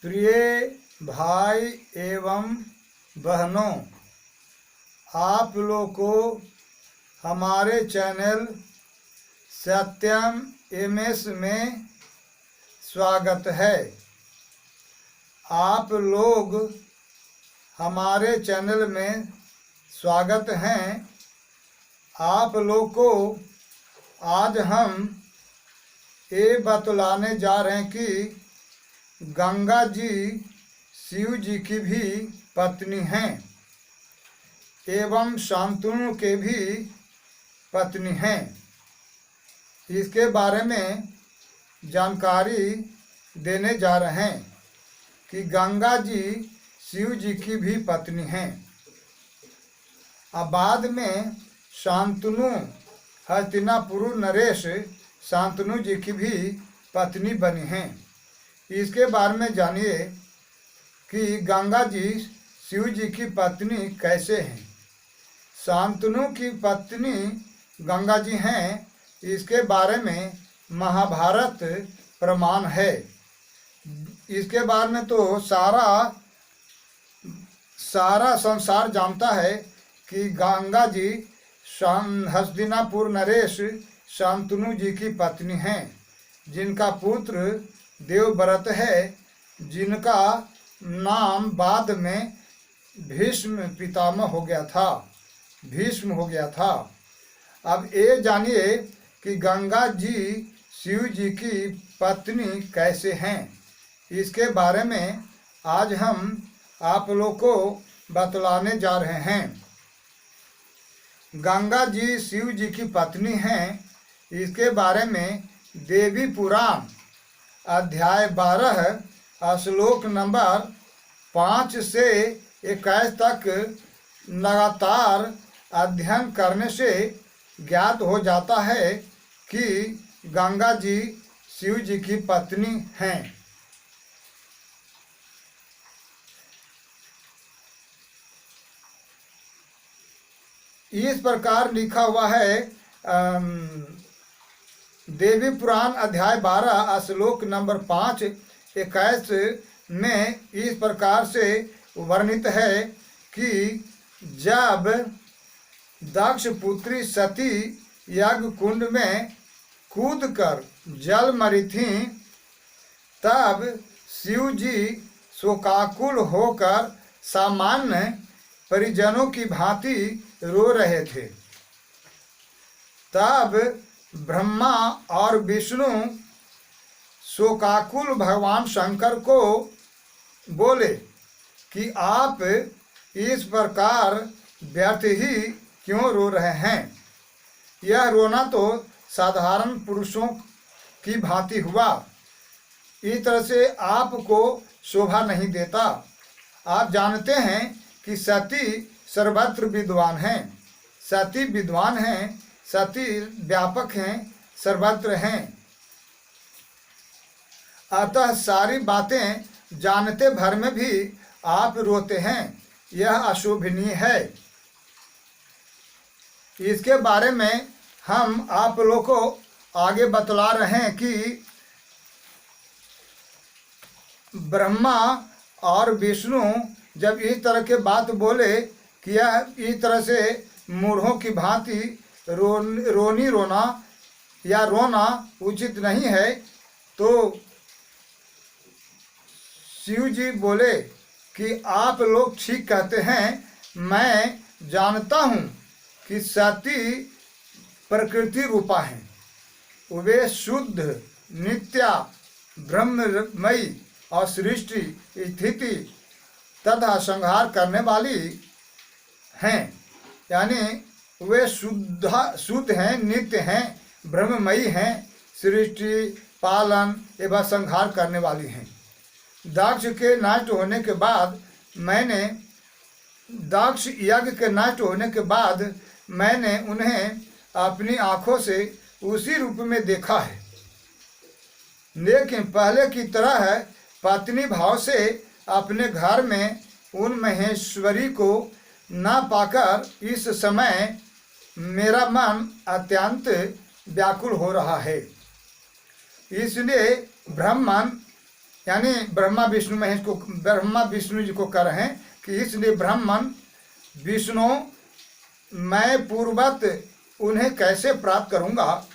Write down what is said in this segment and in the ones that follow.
प्रिय भाई एवं बहनों, आप लोग को हमारे चैनल सत्यम एमएस में स्वागत है। आप लोग हमारे चैनल में स्वागत हैं। आप लोग को आज हम ये बतलाने जा रहे हैं कि गंगा जी शिव जी की भी पत्नी हैं एवं शांतनु के भी पत्नी हैं। इसके बारे में जानकारी देने जा रहे हैं कि गंगा जी शिव जी की भी पत्नी हैं। अब बाद में शांतनु हस्तिनापुर नरेश शांतनु जी की भी पत्नी बनी हैं। इसके बारे में जानिए कि गंगा जी शिव जी की पत्नी कैसे हैं। शांतनु की पत्नी गंगा जी हैं, इसके बारे में महाभारत प्रमाण है। इसके बारे में तो सारा संसार जानता है कि गंगा जी हस्तिनापुर नरेश शांतनु जी की पत्नी हैं, जिनका पुत्र देवव्रत है, जिनका नाम बाद में भीष्म पितामह हो गया था, भीष्म हो गया था। अब ये जानिए कि गंगा जी शिव जी की पत्नी कैसे हैं। इसके बारे में आज हम आप लोग को बतलाने जा रहे हैं। गंगा जी शिव जी की पत्नी हैं, इसके बारे में देवी पुराण अध्याय 12 श्लोक नंबर 5 से 21 तक लगातार अध्ययन करने से ज्ञात हो जाता है कि गंगा जी शिव जी की पत्नी हैं। इस प्रकार लिखा हुआ है देवी पुराण अध्याय 12 श्लोक नंबर 5-21 में इस प्रकार से वर्णित है कि जब दक्ष पुत्री सती यज्ञ कुंड में कूदकर जल मरी थी, तब शिव जी शोकाकुल होकर सामान्य परिजनों की भांति रो रहे थे। तब ब्रह्मा और विष्णु शोकाकुल भगवान शंकर को बोले कि आप इस प्रकार व्यर्थ ही क्यों रो रहे हैं। यह रोना तो साधारण पुरुषों की भांति हुआ। इस तरह से आपको शोभा नहीं देता। आप जानते हैं कि सती सर्वत्र विद्वान हैं, सती विद्वान हैं, सती व्यापक हैं, सर्वत्र हैं। अतः सारी बातें जानते भर में भी आप रोते हैं, यह अशोभनीय है। इसके बारे में हम आप लोग को आगे बतला रहे हैं कि ब्रह्मा और विष्णु जब इस तरह के बात बोले कि यह इस तरह से मूढ़ों की भांति रोना या रोना उचित नहीं है, तो शिव जी बोले कि आप लोग ठीक कहते हैं। मैं जानता हूँ कि सती प्रकृति रूपा हैं, वे शुद्ध नित्या ब्रह्ममयी और सृष्टि स्थिति तथा संहार करने वाली हैं। यानी वे शुद्ध हैं, नित्य हैं, ब्रह्ममयी हैं, सृष्टि पालन एवं संहार करने वाली हैं। दक्ष के नष्ट होने के बाद दक्ष यज्ञ के नष्ट होने के बाद मैंने उन्हें अपनी आँखों से उसी रूप में देखा है, लेकिन पहले की तरह पत्नी भाव से अपने घर में उन महेश्वरी को न पाकर इस समय मेरा मन अत्यंत व्याकुल हो रहा है। इसलिए ब्राह्मण यानी ब्रह्मा विष्णु महेश को, ब्रह्मा विष्णु जी को कह रहे हैं कि इसलिए ब्रह्मन विष्णु मैं पूर्वत उन्हें कैसे प्राप्त करूंगा,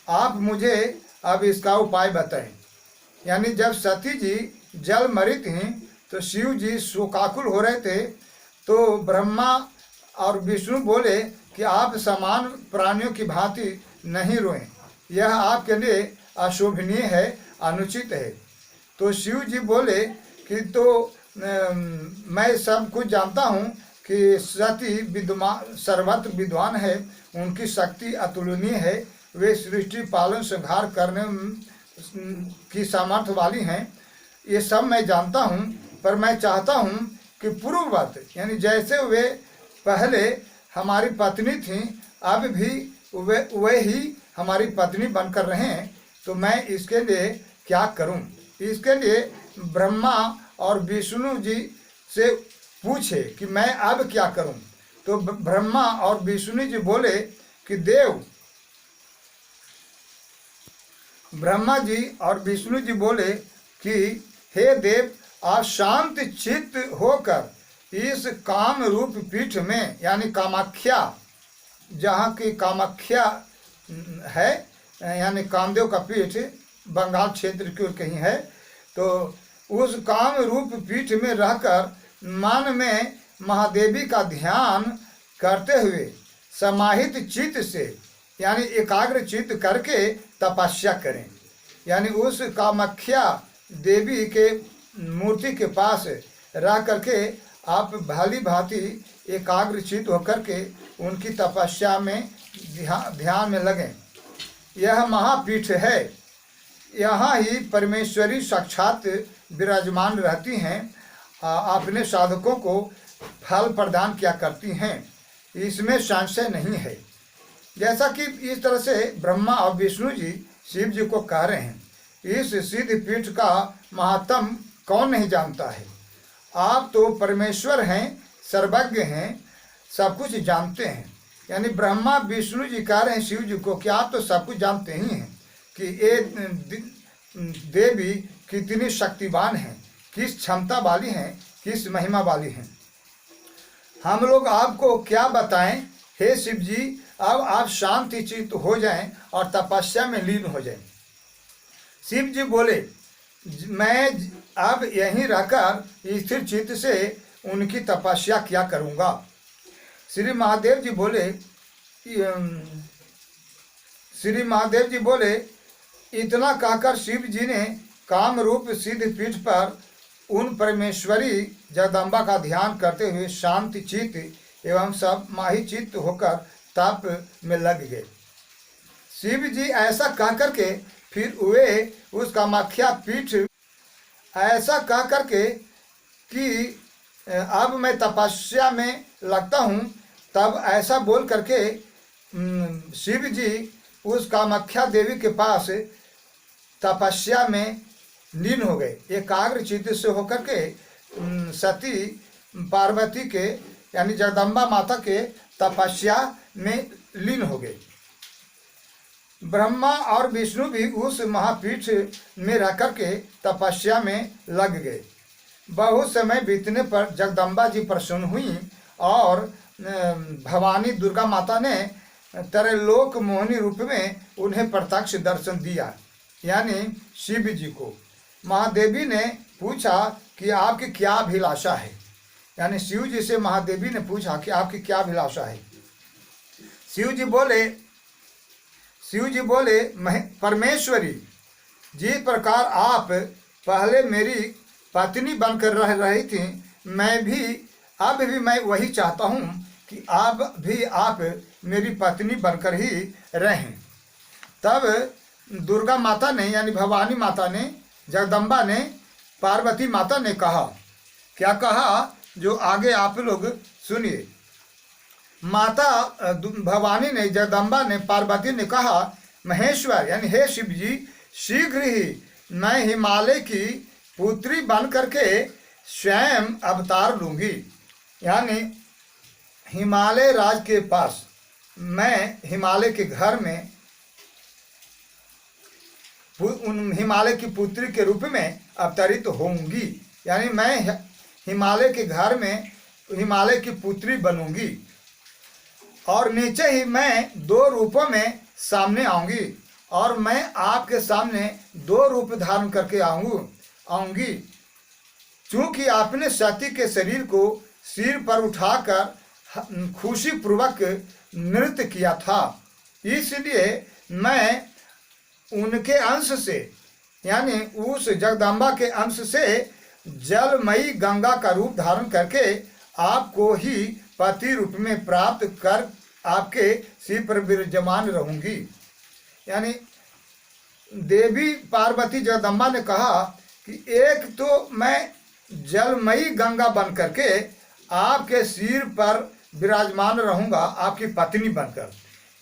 आप मुझे अब इसका उपाय बताएं। यानी जब सती जी जल मरी थी तो शिव जी शोकाकुल हो रहे थे, तो ब्रह्मा और विष्णु बोले कि आप समान प्राणियों की भांति नहीं रोएं, यह आपके लिए अशोभनीय है, अनुचित है। तो शिव जी बोले कि तो मैं सब कुछ जानता हूँ कि सती विद्वान सर्वत्र विद्वान है, उनकी शक्ति अतुलनीय है, वे सृष्टि पालन संहार करने की सामर्थ्य वाली हैं, ये सब मैं जानता हूँ। पर मैं चाहता हूँ कि पूर्ववत यानी जैसे वे पहले हमारी पत्नी थी, अब भी वे ही हमारी पत्नी बनकर रहें, तो मैं इसके लिए क्या करूं? इसके लिए ब्रह्मा और विष्णु जी से पूछे कि मैं अब क्या करूं? तो ब्रह्मा और विष्णु जी बोले कि देव, ब्रह्मा जी और विष्णु जी बोले कि हे देव, आप शांत चित्त होकर इस काम रूप पीठ में यानी कामाख्या, जहाँ की कामाख्या है यानी कामदेव का पीठ बंगाल क्षेत्र की ओर कहीं है, तो उस काम रूप पीठ में रहकर मन में महादेवी का ध्यान करते हुए समाहित चित्त से यानी एकाग्र चित्त करके तपस्या करें। यानी उस कामाख्या देवी के मूर्ति के पास रह करके आप भली भांति एकाग्र चित्त होकर के उनकी तपस्या में ध्यान में लगें। यह महापीठ है, यहाँ ही परमेश्वरी साक्षात विराजमान रहती हैं, अपने साधकों को फल प्रदान किया करती हैं, इसमें संशय नहीं है। जैसा कि इस तरह से ब्रह्मा और विष्णु जी शिव जी को कह रहे हैं, इस सिद्ध पीठ का महात्म कौन नहीं जानता है? आप तो परमेश्वर हैं, सर्वज्ञ हैं, सब कुछ जानते हैं। यानी ब्रह्मा विष्णु जी कह रहे हैं शिव जी को कि आप तो सब कुछ जानते ही हैं कि ये देवी कितनी शक्तिवान हैं, किस क्षमता वाली हैं, किस महिमा वाली हैं। हम लोग आपको क्या बताएं हे शिव जी, अब आप शांति चित्त हो जाएं और तपस्या में लीन हो जाएं। शिव जी बोले मैं अब यहीं रहकर स्थिर चित्त से उनकी तपस्या क्या करूँगा। श्री महादेव जी बोले इतना कहकर शिव जी ने काम रूप सिद्ध पीठ पर उन परमेश्वरी जगदम्बा का ध्यान करते हुए शांति चित्त एवं सब माही चित्त होकर तप में लग गए। शिव जी ऐसा कह करके फिर वे उस कामाख्या पीठ ऐसा कह करके कि अब मैं तपस्या में लगता हूँ, तब ऐसा बोल करके शिव जी उस कामाख्या देवी के पास तपस्या में लीन हो गए, एकाग्र चित्त से होकर के सती पार्वती के यानी जगदम्बा माता के तपस्या में लीन हो गए। ब्रह्मा और विष्णु भी उस महापीठ में रह करके तपस्या में लग गए। बहुत समय बीतने पर जगदम्बा जी प्रसन्न हुई और भवानी दुर्गा माता ने त्रैलोक मोहिनी रूप में उन्हें प्रत्यक्ष दर्शन दिया, यानी शिव जी को। महादेवी ने पूछा कि आपकी क्या अभिलाषा है, यानी शिव जी से महादेवी ने पूछा कि आपकी क्या अभिलाषा है। शिव जी बोले परमेश्वरी, जिस प्रकार आप पहले मेरी पत्नी बनकर रह रही थी, अब भी मैं वही चाहता हूँ कि आप मेरी पत्नी बनकर ही रहें। तब दुर्गा माता ने यानी भवानी माता ने, जगदम्बा ने, पार्वती माता ने कहा, क्या कहा जो आगे आप लोग सुनिए। माता भवानी ने, जगदम्बा ने, पार्वती ने कहा, महेश्वर यानी हे शिव जी, शीघ्र ही मैं हिमालय की पुत्री बन करके स्वयं अवतार लूँगी। यानी हिमालय राज के पास, मैं हिमालय के घर में उन हिमालय की पुत्री के रूप में अवतरित होंगी, यानी मैं हिमालय के घर में हिमालय की पुत्री बनूंगी और नीचे ही मैं 2 रूपों में सामने आऊंगी और मैं आपके सामने 2 रूप धारण करके आऊंगी। चूंकि आपने सती के शरीर को सिर पर उठाकर खुशी पूर्वक नृत्य किया था, इसलिए मैं उनके अंश से यानी उस जगदम्बा के अंश से जलमयी गंगा का रूप धारण करके आपको ही पति रूप में प्राप्त कर आपके सिर पर विराजमान रहूंगी। यानी देवी पार्वती जगदम्बा ने कहा कि एक तो मैं जलमयी गंगा बन करके आपके सिर पर विराजमान रहूंगा, आपकी पत्नी बनकर,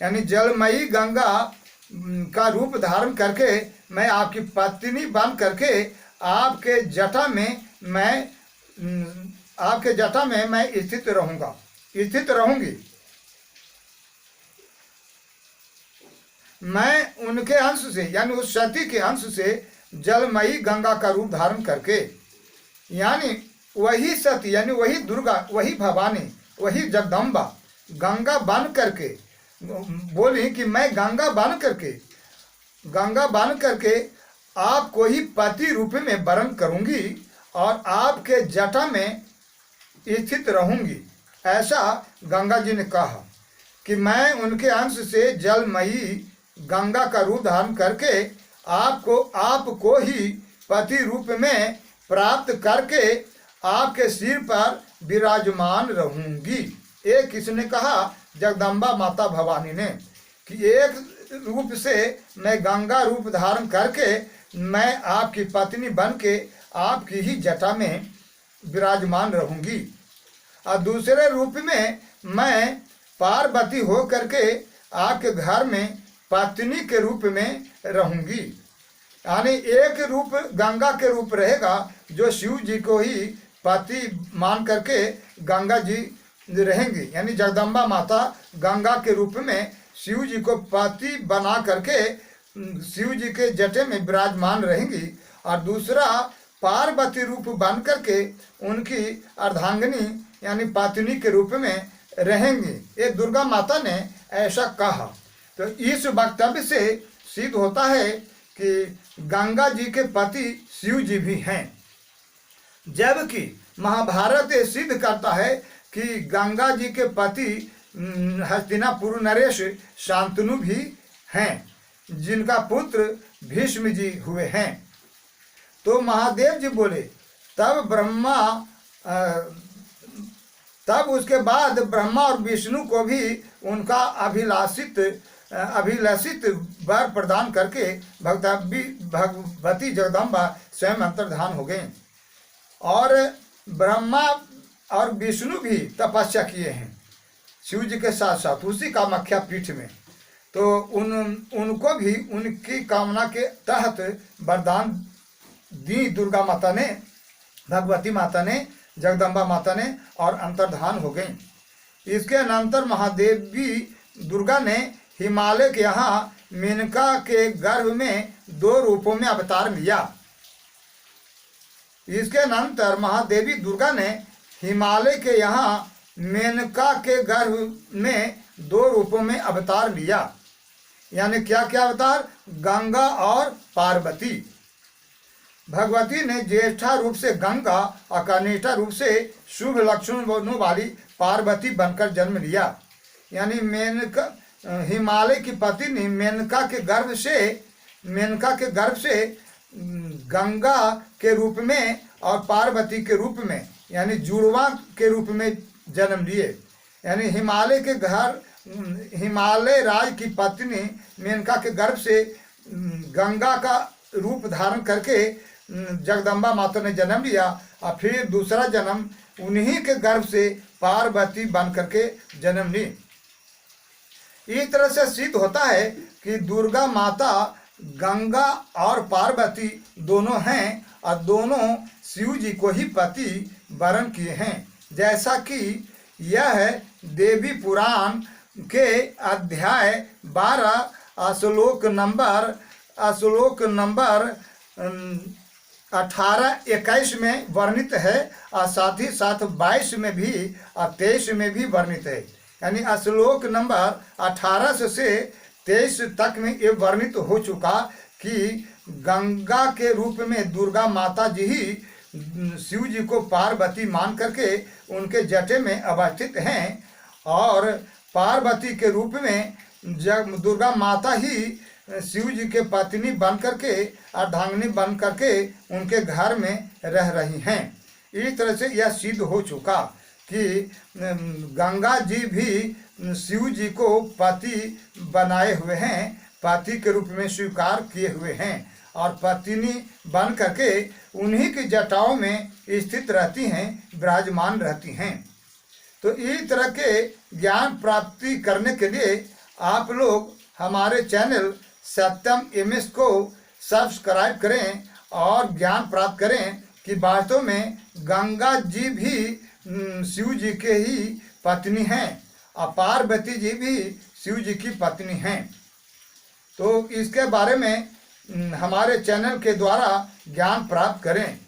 यानी जलमयी गंगा का रूप धारण करके मैं आपकी पत्नी बन करके आपके जटा में मैं स्थित रहूंगी। मैं उनके अंश से यानी उस सती के अंश से जलमयी गंगा का रूप धारण करके, यानी वही सती यानी वही दुर्गा, वही भवानी, वही जगदम्बा गंगा बन करके बोली कि मैं गंगा बन करके आपको ही पति रूप में वरण करूंगी और आपके जटा में स्थित रहूंगी। ऐसा गंगा जी ने कहा कि मैं उनके अंश से जलमयी गंगा का रूप धारण करके आपको ही पति रूप में प्राप्त करके आपके सिर पर विराजमान रहूंगी। एक किसने कहा? जगदम्बा माता भवानी ने, कि एक रूप से मैं गंगा रूप धारण करके मैं आपकी पत्नी बन के आपकी ही जटा में विराजमान रहूंगी और दूसरे रूप में मैं पार्वती हो करके आपके घर में पत्नी के रूप में रहूंगी। यानी एक रूप गंगा के रूप रहेगा जो शिव जी को ही पति मान करके गंगा जी रहेंगी, यानी जगदम्बा माता गंगा के रूप में शिव जी को पति बना करके शिव जी के जटे में विराजमान रहेंगी और दूसरा पार्वती रूप बन करके उनकी अर्धांगिनी यानी पत्नी के रूप में रहेंगी। ये दुर्गा माता ने ऐसा कहा। तो इस वक्तव्य से सिद्ध होता है कि गंगा जी के पति शिव जी भी हैं, जबकि महाभारत ये सिद्ध करता है कि गंगा जी के पति हस्तिनापुर नरेश शांतनु भी हैं, जिनका पुत्र भीष्म जी हुए हैं। तो महादेव जी बोले तब उसके बाद ब्रह्मा और विष्णु को भी उनका अभिलषित वर प्रदान करके भगवती जगदम्बा स्वयं अंतर्धान हो गए और ब्रह्मा और विष्णु भी तपस्या किए हैं शिव जी के साथ साथ उसी कामाख्या पीठ में। तो उनको भी उनकी कामना के तहत वरदान दी दुर्गा माता ने, भगवती माता ने, जगदम्बा माता ने और अंतर्धान हो गई। इसके अनंतर महादेवी दुर्गा ने हिमालय के यहाँ मेनका के गर्भ में 2 रूपों में अवतार लिया। इसके अनंतर महादेवी दुर्गा ने हिमालय के यहाँ मेनका के गर्भ में 2 रूपों में अवतार लिया। यानी क्या क्या अवतार? गंगा और पार्वती। भगवती ने ज्येष्ठा रूप से गंगा और कनिष्ठा रूप से शुभ लक्षणों वाली पार्वती बनकर जन्म लिया। यानी मेनका हिमालय की पत्नी मेनका के गर्भ से गंगा के रूप में और पार्वती के रूप में यानी जुड़वा के रूप में जन्म लिए। यानी हिमालय राज की पत्नी मेनका के गर्भ से गंगा का रूप धारण करके जगदम्बा माता ने जन्म लिया और फिर दूसरा जन्म उन्हीं के गर्भ से पार्वती बन करके जन्म ली। इस तरह से सिद्ध होता है कि दुर्गा माता गंगा और पार्वती दोनों हैं और दोनों शिव जी को ही पति वरण किए हैं, जैसा कि यह देवी पुराण के अध्याय 12 श्लोक नंबर श्लोक नंबर 18-21 में वर्णित है और साथ ही साथ 22 में भी और 23 में भी वर्णित है। यानी श्लोक नंबर 18 से 23 तक में ये वर्णित हो चुका कि गंगा के रूप में दुर्गा माता जी ही शिव जी को पार्वती मान करके उनके जटे में अवस्थित हैं और पार्वती के रूप में जब दुर्गा माता ही शिव जी के पत्नी बन करके अर्धांगिनी बन करके उनके घर में रह रही हैं। इस तरह से यह सिद्ध हो चुका कि गंगा जी भी शिव जी को पति बनाए हुए हैं, पति के रूप में स्वीकार किए हुए हैं और पत्नी बन करके उन्हीं की जटाओं में स्थित रहती हैं, विराजमान रहती हैं। तो इस तरह के ज्ञान प्राप्ति करने के लिए आप लोग हमारे चैनल सत्यम एमएस को सब्सक्राइब करें और ज्ञान प्राप्त करें कि वास्तव में गंगा जी भी शिव जी के ही पत्नी हैं और पार्वती जी भी शिव जी की पत्नी हैं। तो इसके बारे में हमारे चैनल के द्वारा ज्ञान प्राप्त करें।